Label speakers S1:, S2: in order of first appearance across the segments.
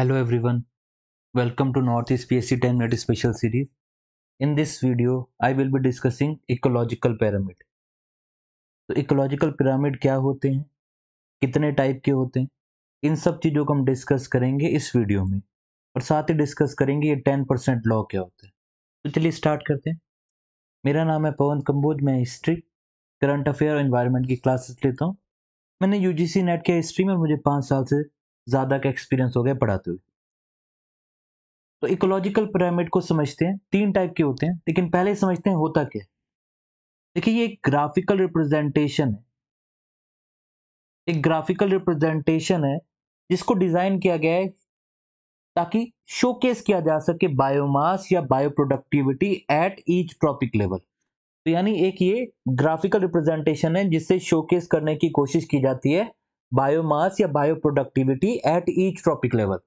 S1: Hello everyone, welcome to Northeast PSC 10 minute special series. In this video, I will be discussing ecological pyramid. तो ecological pyramid क्या होते हैं, कितने type के होते हैं, इन सब चीज़ों को हम डिस्कस करेंगे इस वीडियो में और साथ ही डिस्कस करेंगे ये 10% लॉ क्या होता है। तो चलिए स्टार्ट करते हैं। मेरा नाम है पवन कंबोज, मैं हिस्ट्री, करंट अफेयर और एनवायरनमेंट की क्लासेस लेता हूँ। मैंने यूजीसी नेट किया हिस्ट्री में और मुझे 5 साल से ज़्यादा का एक्सपीरियंस हो गया पढ़ाते हुए। तो इकोलॉजिकल पिरामिड को समझते हैं, 3 टाइप के होते हैं, लेकिन पहले समझते हैं होता क्या है। देखिए ये एक ग्राफिकल रिप्रेजेंटेशन है, एक ग्राफिकल रिप्रेजेंटेशन है जिसको डिजाइन किया गया है ताकि शोकेस किया जा सके बायोमास या बायोप्रोडक्टिविटी एट ईच ट्रॉपिक लेवल। तो यानी एक ये ग्राफिकल रिप्रेजेंटेशन है जिससे शोकेस करने की कोशिश की जाती है बायोमास या बायोप्रोडक्टिविटी एट ईच ट्रॉपिक लेवल।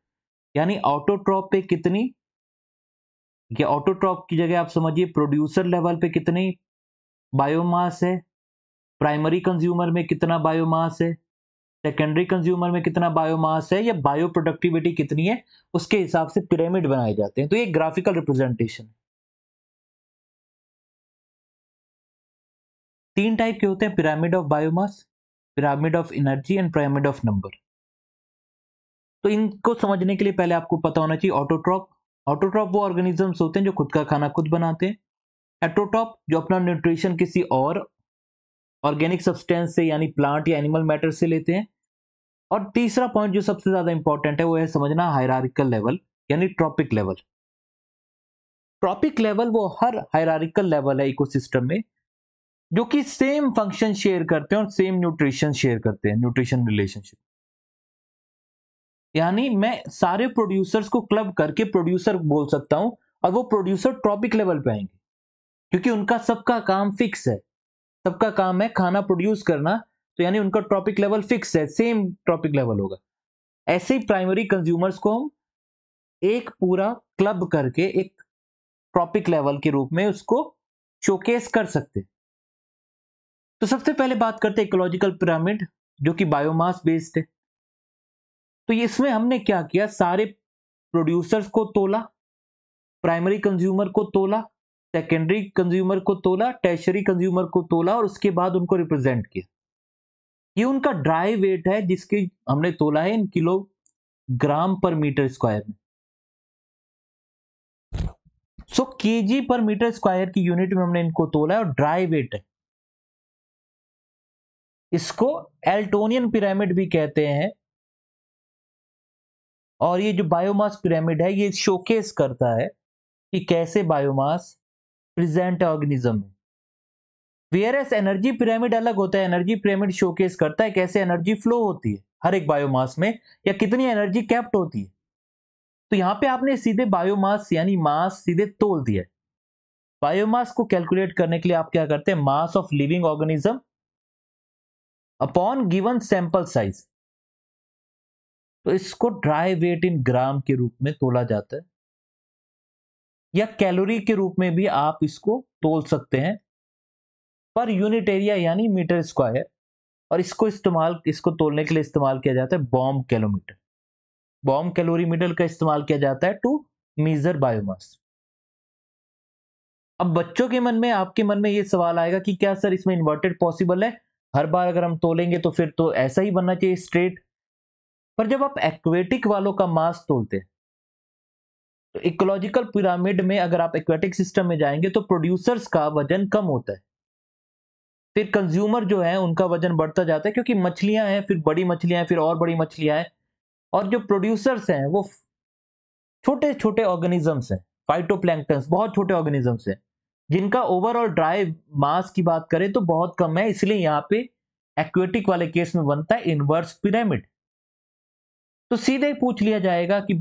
S1: यानी ऑटोट्रॉप पे कितनी, या ऑटोट्रॉप की जगह आप समझिए प्रोड्यूसर लेवल पे कितनी बायोमास है, प्राइमरी कंज्यूमर में कितना बायोमास है, सेकेंडरी कंज्यूमर में कितना बायोमास है, या बायो प्रोडक्टिविटी कितनी है, उसके हिसाब से पिरामिड बनाए जाते हैं। तो ये ग्राफिकल रिप्रेजेंटेशन। 3 टाइप के होते हैं, pyramid of biomass, pyramid of energy and pyramid of number. तो इनको समझने के लिए पहले आपको पता होना चाहिए ऑटोट्रॉप। ऑटोट्रॉप वो ऑर्गेनिजम्स होते हैं जो खुद का खाना खुद बनाते हैं। एटोट्रॉप जो अपना न्यूट्रिशन किसी और ऑर्गेनिक सब्सटेंस से यानी प्लांट या एनिमल मैटर से लेते हैं। और तीसरा पॉइंट जो सबसे ज्यादा इंपॉर्टेंट है वो है समझना हायरार्किकल लेवल यानी ट्रॉपिक लेवल। ट्रॉपिक लेवल वो हर हायरार्किकल लेवल है इकोसिस्टम में जो कि सेम फंक्शन शेयर करते हैं और सेम न्यूट्रिशन शेयर करते हैं, न्यूट्रिशन रिलेशनशिप। यानी मैं सारे प्रोड्यूसर्स को क्लब करके प्रोड्यूसर बोल सकता हूं और वो प्रोड्यूसर ट्रॉपिक लेवल पे आएंगे क्योंकि उनका सबका काम फिक्स है, सबका काम है खाना प्रोड्यूस करना। तो यानी उनका ट्रॉपिक लेवल फिक्स है, सेम ट्रॉपिक लेवल होगा। ऐसे ही प्राइमरी कंज्यूमर्स को हम एक पूरा क्लब करके एक ट्रॉपिक लेवल के रूप में उसको शोकेस कर सकते हैं। तो सबसे पहले बात करते हैं इकोलॉजिकल पिरामिड जो कि बायोमास बेस्ड है। तो इसमें हमने क्या किया, सारे प्रोड्यूसर्स को तोला, प्राइमरी कंज्यूमर को तोला, सेकेंडरी कंज्यूमर को तोला, टर्शियरी कंज्यूमर को तोला और उसके बाद उनको रिप्रेजेंट किया। ये उनका ड्राई वेट है जिसकी हमने तोला है इन किलोग्राम पर मीटर स्क्वायर में। सो केजी पर मीटर स्क्वायर की यूनिट में हमने इनको तोला है और ड्राई वेट है। इसको एल्टोनियन पिरामिड भी कहते हैं। और ये जो बायोमास पिरामिड है ये शोकेस करता है कि कैसे बायोमास प्रेजेंट है ऑर्गेनिज्म में। वेयरएस एनर्जी पिरामिड अलग होता है। एनर्जी पिरामिड शोकेस करता है कैसे एनर्जी फ्लो होती है हर एक बायोमास में या कितनी एनर्जी कैप्ट होती है। तो यहां पे आपने सीधे बायोमास यानी मास सीधे तोल दिया है। बायोमास को कैलकुलेट करने के लिए आप क्या करते हैं, mass of living organism upon given sample size. तो इसको ड्राई वेट इन ग्राम के रूप में तोला जाता है या कैलोरी के रूप में भी आप इसको तोल सकते हैं पर यूनिट एरिया यानी मीटर स्क्वायर। और इसको तोलने के लिए इस्तेमाल किया जाता है बॉम्ब कैलोमीटर। बॉम्ब कैलोरीमीटर का इस्तेमाल किया जाता है टू मेजर बायोमास। अब बच्चों के मन में, आपके मन में ये सवाल आएगा कि क्या सर इसमें इन्वर्टेड पॉसिबल है, हर बार अगर हम तोलेंगे तो फिर तो ऐसा ही बनना चाहिए स्ट्रेट। पर जब आप एक्वेटिक वालों का मास तोलते हैं तो इकोलॉजिकल पिरामिड में अगर आप एक्वेटिक सिस्टम में जाएंगे तो प्रोड्यूसर्स का वजन कम होता है, फिर कंज्यूमर जो है उनका वजन बढ़ता जाता है क्योंकि मछलियां हैं, फिर बड़ी मछलियां हैं, फिर और बड़ी मछलियां हैं। और जो प्रोड्यूसर्स हैं वो छोटे छोटे ऑर्गेनिजम्स हैं, फाइटोप्लैंक्टन्स, बहुत छोटे ऑर्गेनिजम्स हैं जिनका ओवरऑल ड्राई मास की बात करें तो बहुत कम है। इसलिए यहाँ पे एक्वेटिक वाले केस में बनता है इनवर्स पिरामिड। तो सीधे पूछ लिया जाएगा कि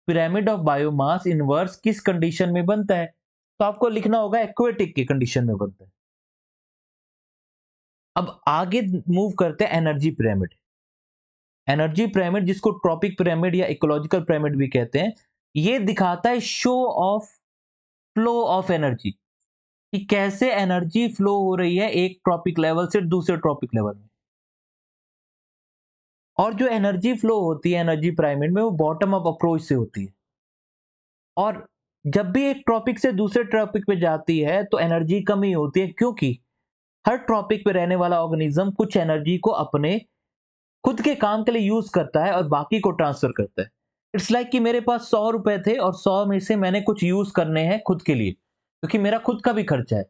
S1: पिरामिड ऑफ बायोमास इनवर्स किस कंडीशन में बनता है, तो आपको लिखना होगा एक्वेटिक की कंडीशन में बनता है। अब आगे मूव करते हैं एनर्जी पिरामिड। एनर्जी पिरामिड जिसको ट्रॉपिक पिरामिड या इकोलॉजिकल पिरामिड भी कहते हैं, ये दिखाता है show off flow of energy कि कैसे एनर्जी फ्लो हो रही है एक ट्रॉपिक लेवल से दूसरे ट्रॉपिक लेवल में। और जो एनर्जी फ्लो होती है एनर्जी पिरामिड में, वो बॉटम अप अप्रोच से होती है। और जब भी एक टॉपिक से दूसरे टॉपिक पे जाती है तो एनर्जी कम ही होती है, क्योंकि हर टॉपिक पे रहने वाला ऑर्गेनिज्म कुछ एनर्जी को अपने खुद के काम के लिए यूज करता है और बाकी को ट्रांसफर करता है। इट्स लाइक कि मेरे पास 100 रुपए थे और 100 में से मैंने कुछ यूज करने हैं खुद के लिए, क्योंकि मेरा खुद का भी खर्चा है,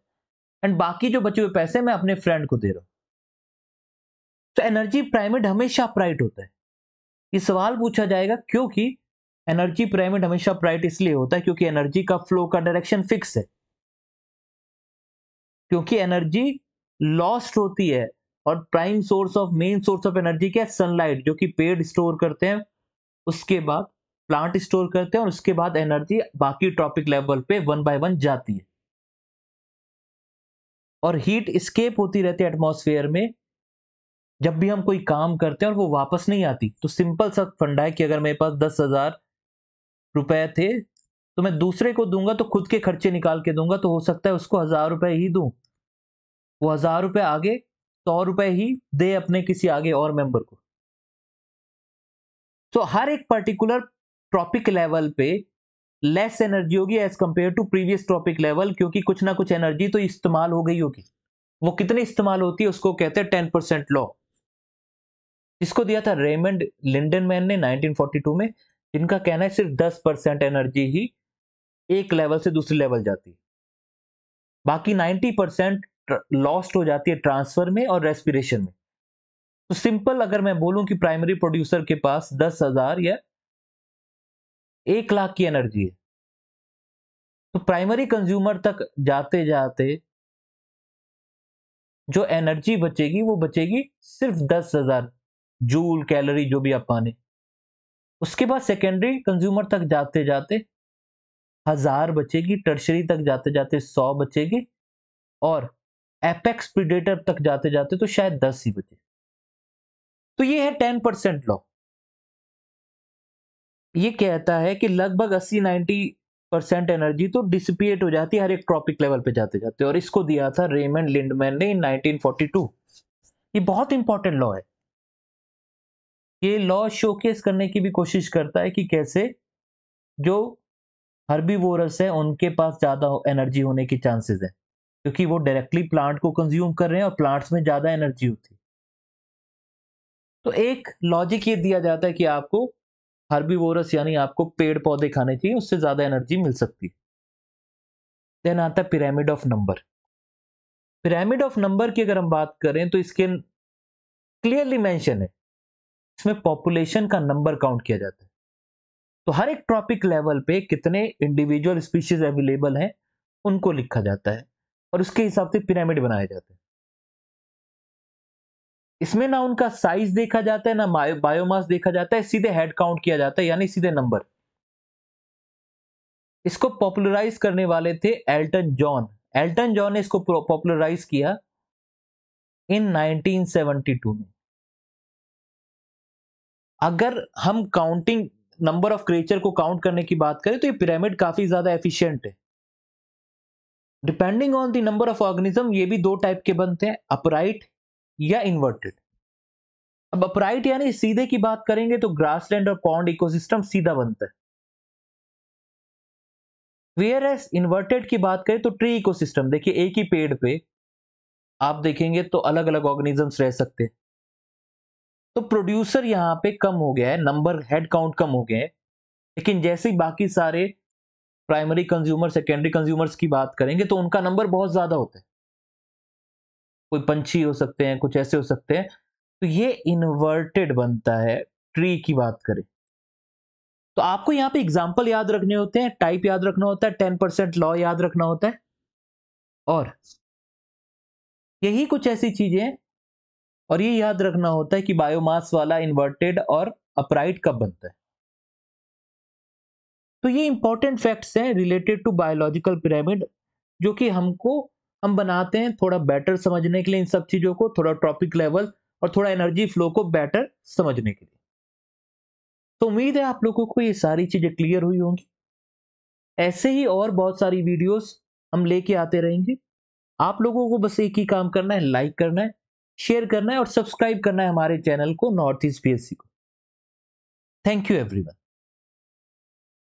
S1: एंड बाकी जो बचे हुए पैसे मैं अपने फ्रेंड को दे रहा हूं। तो एनर्जी पिरामिड हमेशा अपराइट होता है। ये सवाल पूछा जाएगा क्योंकि एनर्जी पिरामिड हमेशा अपराइट इसलिए होता है क्योंकि एनर्जी का फ्लो का डायरेक्शन फिक्स है, क्योंकि एनर्जी लॉस्ट होती है। और prime source of main source of energy क्या है? सनलाइट, जो कि पेड़ स्टोर करते हैं, उसके बाद प्लांट स्टोर करते हैं, और उसके बाद एनर्जी बाकी ट्रॉपिक लेवल पे वन बाय वन जाती है। और हीट स्केप होती रहती है एटमॉस्फेयर में जब भी हम कोई काम करते हैं और वो वापस नहीं आती। तो सिंपल सा फंडा है कि अगर मेरे पास 10,000 रुपए थे तो मैं दूसरे को दूंगा तो खुद के खर्चे निकाल के दूंगा, तो हो सकता है उसको 1,000 रुपए ही दूं, वो 1,000 रुपए आगे 100 रुपए ही दे अपने किसी आगे और मेंबर को। तो हर एक पर्टिकुलर टॉपिक लेवल पे लेस एनर्जी होगी as compare to previous topic level, क्योंकि कुछ ना कुछ एनर्जी तो इस्तेमाल हो गई होगी। वो कितनी इस्तेमाल होती है उसको कहते हैं 10% लॉ, जिसको दिया था रेमंड लिंडनमैन ने 1942 में, जिनका कहना है सिर्फ 10% एनर्जी ही एक लेवल से दूसरे लेवल जाती है, बाकी 90% लॉस्ट हो जाती है ट्रांसफर में और रेस्पिरेशन में। तो सिंपल अगर मैं बोलूं कि प्राइमरी प्रोड्यूसर के पास 10,000 या 1 लाख की एनर्जी है, तो प्राइमरी कंज्यूमर तक जाते जाते जो एनर्जी बचेगी वो बचेगी सिर्फ 10,000 जूल कैलोरी, जो भी आप माने। उसके बाद सेकेंडरी कंज्यूमर तक जाते जाते 1,000 बचेगी, टर्शरी तक जाते जाते 100 बचेगी, और एपेक्स प्रीडेटर तक जाते जाते तो शायद 10 ही बचे। तो ये है 10% लॉ। ये कहता है कि लगभग 80-90% एनर्जी तो डिसिपिएट हो जाती है हर एक ट्रॉपिक लेवल पे जाते जाते, और इसको दिया था रेमंड लिंडमैन ने इन 1942। ये बहुत इंपॉर्टेंट लॉ है। ये लॉ शोकेस करने की भी कोशिश करता है कि कैसे जो हर्बीवोरस है उनके पास ज्यादा एनर्जी होने की चांसेस है, क्योंकि वो डायरेक्टली प्लांट को कंज्यूम कर रहे हैं और प्लांट्स में ज्यादा एनर्जी होती है। तो एक लॉजिक ये दिया जाता है कि आपको हर्बीवोरस यानी आपको पेड़ पौधे खाने चाहिए, उससे ज्यादा एनर्जी मिल सकती है। देन आता है pyramid of number. Pyramid of number की अगर हम बात करें तो इसके क्लियरली मेंशन है, इसमें पॉपुलेशन का नंबर काउंट किया जाता है। तो हर एक ट्रॉपिक लेवल पे कितने इंडिविजुअल स्पीशीज अवेलेबल हैं उनको लिखा जाता है, और उसके हिसाब से पिरामिड बनाए जाते हैं। इसमें ना उनका साइज देखा जाता है ना बायोमास देखा जाता है, सीधे हेड काउंट किया जाता है, यानी सीधे नंबर। इसको पॉपुलराइज करने वाले थे एल्टन जॉन। एल्टन जॉन ने इसको पॉपुलराइज किया इन 1972 में। अगर हम काउंटिंग नंबर ऑफ क्रिएचर को काउंट करने की बात करें तो ये पिरामिड काफी ज्यादा एफिशिएंट है। Depending on the number of organism ये भी दो टाइप के बनते हैं, अपराइट या इन्वर्टेड। अब अपराइट यानी सीधे की बात करेंगे तो ग्रासलैंड और पॉन्ड इकोसिस्टम सीधा बनता है। वेयर एज इन्वर्टेड की बात करें तो ट्री इकोसिस्टम, देखिए एक ही पेड़ पे आप देखेंगे तो अलग अलग ऑर्गेनिजम्स रह सकते हैं। तो प्रोड्यूसर यहाँ पे कम हो गया है, नंबर हेड काउंट कम हो गए हैं, लेकिन जैसे ही बाकी सारे प्राइमरी कंज्यूमर सेकेंडरी कंज्यूमर्स की बात करेंगे तो उनका नंबर बहुत ज्यादा होता है। कोई पंछी हो सकते हैं, कुछ ऐसे हो सकते हैं, तो ये इन्वर्टेड बनता है ट्री की बात करें। तो आपको यहाँ पे एग्जाम्पल याद रखने होते हैं, टाइप याद रखना होता है, 10% लॉ याद रखना होता है, और यही कुछ ऐसी चीजें हैं, और ये याद रखना होता है कि बायोमास वाला इन्वर्टेड और अपराइट कब बनता है। तो ये इंपॉर्टेंट फैक्ट्स हैं रिलेटेड टू बायोलॉजिकल पिरामिड, जो कि हम बनाते हैं थोड़ा बेटर समझने के लिए इन सब चीजों को, थोड़ा टॉपिक लेवल और थोड़ा एनर्जी फ्लो को बेटर समझने के लिए। तो उम्मीद है आप लोगों को ये सारी चीजें क्लियर हुई होंगी। ऐसे ही और बहुत सारी वीडियोस हम लेके आते रहेंगे। आप लोगों को बस एक ही काम करना है, लाइक करना है, शेयर करना है और सब्सक्राइब करना है हमारे चैनल को नॉर्थ ईस्ट पीएससी को। Thank you everyone.